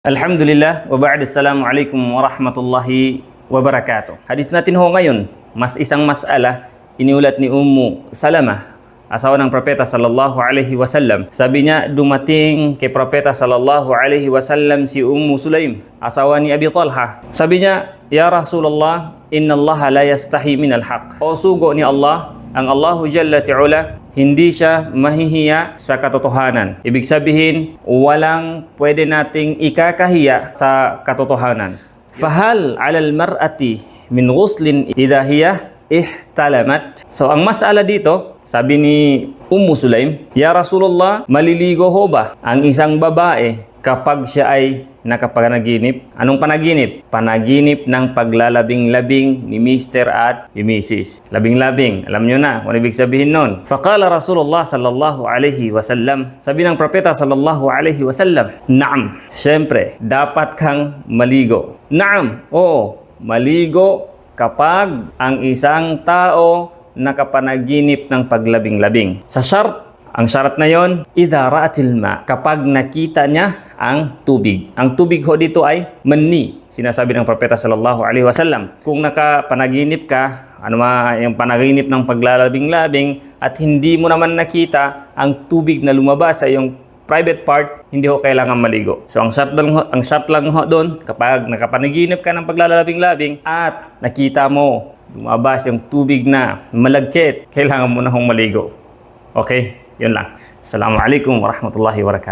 Alhamdulillah wa ba'd. Assalamualaikum warahmatullahi wabarakatuh. Hadith natin ho ngayon, isang mas'ala iniulat ni Ummu Salamah, asawa ng Propeta sallallahu alaihi wasallam. Sabi niya, dumating kay Propeta sallallahu alaihi wasallam si Ummu Sulaim, asawa ni Abi Talha. Sabi niya, "Ya Rasulullah, inna Allah la yastahi minal haq." O sugo ni Allah, ang Allahu Jalla Ta'ala, hindi siya mahihiya sa katotohanan. Ibig sabihin, walang pwede nating ikakahiya sa katotohanan. Fahal 'alal mar'ati min ghuslin idha hiya ihtalamat. So ang mas'ala dito, sabi ni Ummu Sulaim, "Ya Rasulullah, maliligo ho ba ang isang babae kapag siya ay nakapanaginip?" Anong panaginip? Panaginip ng paglalabing-labing ni Mr. at ni Mrs. Labing-labing. Alam nyo na kung ibig sabihin nun. Faqala Rasulullah sallallahu alaihi wasallam, sabi ng Propeta sallallahu alaihi wasallam, "Naam." Siyempre, dapat kang maligo. Naam. Oo, maligo kapag ang isang tao nakapanaginip ng paglabing-labing. Sa shart, ang syarat na yon, idha ra'atil ma, kapag nakita niya ang tubig. Ang tubig ho dito ay mani, sinasabi ng Propeta sallallahu alaihi wasallam. Kung nakapanaginip ka, yung panaginip ng paglalabing-labing at hindi mo naman nakita ang tubig na lumabas sa iyong private part, hindi ho kailangan maligo. So ang shart lang ho doon, kapag nakapanaginip ka ng paglalabing-labing at nakita mo lumabas yung tubig na malagkit, kailangan mo na hong maligo. Okay? Yun lang. Assalamualaikum warahmatullahi wabarakatuh.